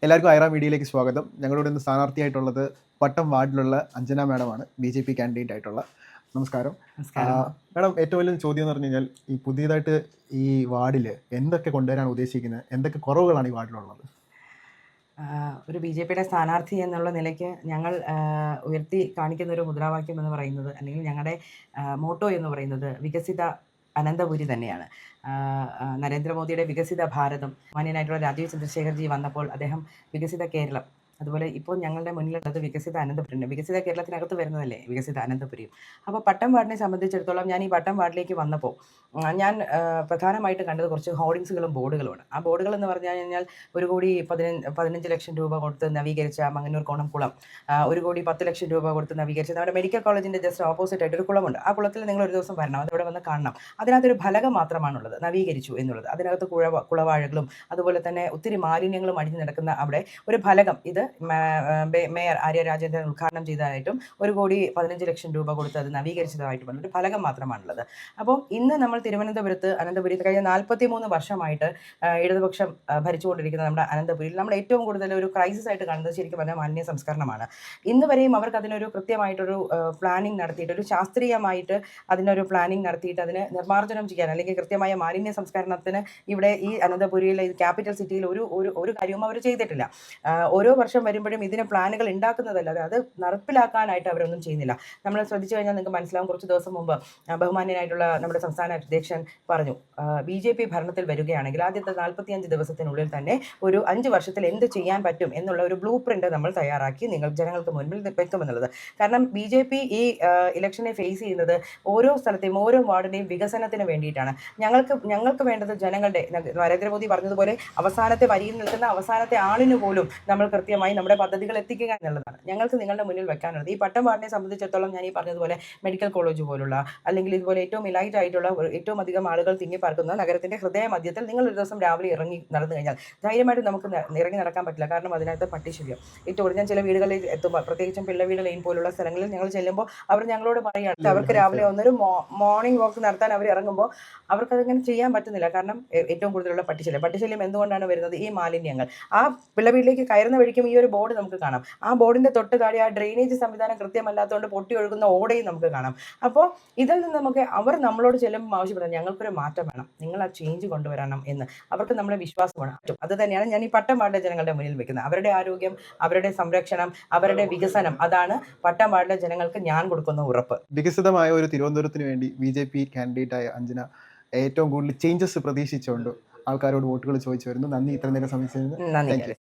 എല്ലാവർക്കും ഐറ മീഡിയയിലേക്ക് സ്വാഗതം. ഞങ്ങളുടെ ഇന്ന് സ്ഥാനാർത്ഥിയായിട്ടുള്ളത് പട്ടം വാർഡിലുള്ള അഞ്ജന മാഡമാണ്, BJP കാൻഡിഡേറ്റ് ആയിട്ടുള്ള. നമസ്കാരം. നമസ്കാരം. മാഡം, ഏറ്റവും വലിയ ചോദ്യം എന്ന് പറഞ്ഞു കഴിഞ്ഞാൽ, ഈ പുതിയതായിട്ട് ഈ വാർഡിൽ എന്തൊക്കെ കൊണ്ടുവരാൻ ഉദ്ദേശിക്കുന്നത്, എന്തൊക്കെ കുറവുകളാണ് ഈ വാർഡിലുള്ളത്? ഒരു BJPയുടെ സ്ഥാനാർത്ഥി എന്നുള്ള നിലയ്ക്ക് ഞങ്ങൾ ഉയർത്തി കാണിക്കുന്ന ഒരു മുദ്രാവാക്യം എന്ന് പറയുന്നത്, അല്ലെങ്കിൽ ഞങ്ങളുടെ മോട്ടോ എന്ന് പറയുന്നത് വികസിത അനന്തപുരി തന്നെയാണ്. നരേന്ദ്രമോദിയുടെ വികസിത ഭാരതം, മാന്യനായിട്ടുള്ള രാജീവ് ചന്ദ്രശേഖർജി വന്നപ്പോൾ അദ്ദേഹം വികസിത കേരളം, അതുപോലെ ഇപ്പോൾ ഞങ്ങളുടെ മുന്നിലുള്ളത് വികസിത അനന്തപുരിയാണ്. വികസിത കേരളത്തിനകത്ത് വരുന്നതല്ലേ വികസിത അനന്തപുരിയും. അപ്പോൾ പട്ടം വാർഡിനെ സംബന്ധിച്ചിടത്തോളം ഞാൻ ഈ പട്ടം വാർഡിലേക്ക് വന്നപ്പോൾ ഞാൻ പ്രധാനമായിട്ട് കണ്ടത് കുറച്ച് ഹോർഡിങ്സുകളും ബോർഡുകളുമാണ്. ആ ബോർഡുകൾ എന്ന് പറഞ്ഞു കഴിഞ്ഞാൽ 1,15,00,000 രൂപ കൊടുത്ത് നവീകരിച്ച മങ്ങന്നൂർ കോണംകുളം, 1,10,00,000 രൂപ കൊടുത്ത് നവീകരിച്ച നമ്മുടെ മെഡിക്കൽ കോളേജിൻ്റെ ജസ്റ്റ് ഓപ്പോസിറ്റ് ആയിട്ട് ഒരു കുളമുണ്ട്. ആ കുളത്തിൽ നിങ്ങൾ ഒരു ദിവസം വരണം, അതവിടെ വന്ന് കാണണം. അതിനകത്തൊരു ഫലകം മാത്രമാണുള്ളത്, നവീകരിച്ചു എന്നുള്ളത്. അതിനകത്ത് കുളവാഴകളും അതുപോലെ തന്നെ ഒത്തിരി മാലിന്യങ്ങളും അടിഞ്ഞു നടക്കുന്ന അവിടെ ഒരു ഫലകം, ഇത് മേയർ ആര്യ രാജേന്ദ്രൻ ഉദ്ഘാടനം ചെയ്തതായിട്ടും 1,15,00,000 രൂപ കൊടുത്ത് അത് നവീകരിച്ചതായിട്ടും ഒരു ഫലകം മാത്രമാണുള്ളത്. അപ്പോൾ ഇന്ന് നമ്മൾ തിരുവനന്തപുരത്ത് അനന്തപുരി കഴിഞ്ഞ 43 വർഷമായിട്ട് ഇടതുപക്ഷം ഭരിച്ചുകൊണ്ടിരിക്കുന്ന നമ്മുടെ അനന്തപുരിയിൽ നമ്മൾ ഏറ്റവും കൂടുതൽ ഒരു ക്രൈസിസ് ആയിട്ട് കാണുന്നത് ശരിക്കും പറഞ്ഞാൽ മാലിന്യ സംസ്കരണമാണ്. ഇന്ന് വരെയും അവർക്ക് അതിനൊരു കൃത്യമായിട്ടൊരു പ്ലാനിങ് നടത്തിയിട്ട്, ഒരു ശാസ്ത്രീയമായിട്ട് അതിനൊരു പ്ലാനിങ് നടത്തിയിട്ട് അതിന് നിർമ്മാർജ്ജനം ചെയ്യാൻ, അല്ലെങ്കിൽ കൃത്യമായ മാലിന്യ സംസ്കരണത്തിന് ഇവിടെ ഈ അനന്തപുരിയിലെ ക്യാപിറ്റൽ സിറ്റിയിൽ ഒരു കാര്യവും അവർ ചെയ്തിട്ടില്ല. ഓരോ വർഷം വരുമ്പോഴും ഇതിന് പ്ലാനുകൾ ഉണ്ടാക്കുന്നതല്ലാതെ അത് നടപ്പിലാക്കാനായിട്ട് അവരൊന്നും ചെയ്യുന്നില്ല. നമ്മൾ ശ്രദ്ധിച്ചു കഴിഞ്ഞാൽ നിങ്ങൾക്ക് മനസ്സിലാവും, കുറച്ച് ദിവസം മുമ്പ് ബഹുമാന്യനായിട്ടുള്ള നമ്മുടെ സംസ്ഥാന അധ്യക്ഷൻ പറഞ്ഞു, BJP ഭരണത്തിൽ വരികയാണെങ്കിൽ ആദ്യത്തെ 45 ദിവസത്തിനുള്ളിൽ തന്നെ ഒരു 5 വർഷത്തിൽ എന്ത് ചെയ്യാൻ പറ്റും എന്നുള്ള ഒരു ബ്ലൂ പ്രിന്റ് നമ്മൾ തയ്യാറാക്കി ജനങ്ങൾക്ക് മുൻപിൽ വെക്കുമെന്നുള്ളത്. കാരണം BJP ഈ ഇലക്ഷനെ ഫേസ് ചെയ്യുന്നത് ഓരോ സ്ഥലത്തെയും ഓരോ വാർഡിൻ്റെയും വികസനത്തിന് വേണ്ടിയിട്ടാണ്. ഞങ്ങൾക്ക് വേണ്ടത് ജനങ്ങളുടെ, നരേന്ദ്രമോദി പറഞ്ഞതുപോലെ അവസാനത്തെ വരിയിൽ നിൽക്കുന്ന അവസാനത്തെ ആളിന് പോലും നമ്മൾ കൃത്യമായി നമ്മുടെ പദ്ധതികൾ എത്തിക്കുക എന്നുള്ളതാണ് ഞങ്ങൾക്ക് നിങ്ങളുടെ മുന്നിൽ വെക്കാനുള്ളത്. ഈ പട്ടം വാർഡിനെ സംബന്ധിച്ചിടത്തോളം ഞാൻ ഈ പറഞ്ഞതുപോലെ മെഡിക്കൽ കോളേജ് പോലുള്ള, അല്ലെങ്കിൽ ഇതുപോലെ ഏറ്റവും ഇലൈറ്റ് ആയിട്ടുള്ള ഏറ്റവും അധികം ആളുകൾ തിങ്ങിപ്പാർക്കുന്ന നഗരത്തിന്റെ ഹൃദയ മധ്യത്തിൽ നിങ്ങൾ ഒരു ദിവസം രാവിലെ ഇറങ്ങി നടന്നു കഴിഞ്ഞാൽ ധൈര്യമായിട്ട് നമുക്ക് ഇറങ്ങി നടക്കാൻ പറ്റില്ല. കാരണം അതിനകത്ത് പട്ടിശല്യം ഏറ്റവും ഞാൻ ചില വീടുകളിൽ എത്തുമ്പോൾ, പ്രത്യേകിച്ചും പിള്ളവീട് ലൈൻ പോലുള്ള സ്ഥലങ്ങളിൽ ഞങ്ങൾ ചെല്ലുമ്പോൾ അവർ ഞങ്ങളോട് പറയുകയാണ്, അവർക്ക് രാവിലെ ഒന്നൊരു മോർണിംഗ് വാക്ക് നടത്താൻ അവർ ഇറങ്ങുമ്പോൾ അവർക്കതങ്ങനെ ചെയ്യാൻ പറ്റുന്നില്ല. കാരണം ഏറ്റവും കൂടുതലുള്ള പട്ടിശല്യം എന്തുകൊണ്ടാണ് വരുന്നത്? ഈ മാലിന്യങ്ങൾ. ആ പിള്ളവീട്ടിലേക്ക് കയറുന്ന വഴിക്കും ഈ ഒരു ബോർഡ് നമുക്ക് കാണാം. ആ ബോർഡിന്റെ തൊട്ട് താഴെ ആ ഡ്രെയിനേജ് സംവിധാനം കൃത്യമല്ലാത്തതുകൊണ്ട് പൊട്ടി ഒഴുകുന്ന ഓടയും നമുക്ക് കാണാം. അപ്പോൾ ഇതിൽ നിന്ന് നമുക്ക് അവർ നമ്മളോട് ചെല്ലുമ്പോൾ ആവശ്യപ്പെടുന്നത്, ഞങ്ങൾക്കൊരു മാറ്റം വേണം, നിങ്ങൾ ആ ചേഞ്ച് കൊണ്ടുവരണം എന്ന് അവർക്ക് നമ്മളെ വിശ്വാസമാണ്. അത് തന്നെയാണ് ഞാൻ ഈ പട്ടം വാർഡിലെ ജനങ്ങളുടെ മുന്നിൽ വെക്കുന്നത്. അവരുടെ ആരോഗ്യം, അവരുടെ സംരക്ഷണം, അവരുടെ വികസനം, അതാണ് പട്ടം വാർഡിലെ ജനങ്ങൾക്ക് ഞാൻ കൊടുക്കുന്ന ഉറപ്പ്. വികസിതമായ ഒരു തിരുവനന്തപുരത്തിന് വേണ്ടി BJP കാൻഡിഡേറ്റ് ആയ അഞ്ജന ഏറ്റവും കൂടുതൽ ചേഞ്ചസ് പ്രതീക്ഷിച്ചുകൊണ്ട് ആൾക്കാരോട് വോട്ടുകൾ ചോദിച്ചു വരുന്നു. നന്ദി, ഇത്ര നേരം സംബന്ധിച്ചതിന്. നന്ദി.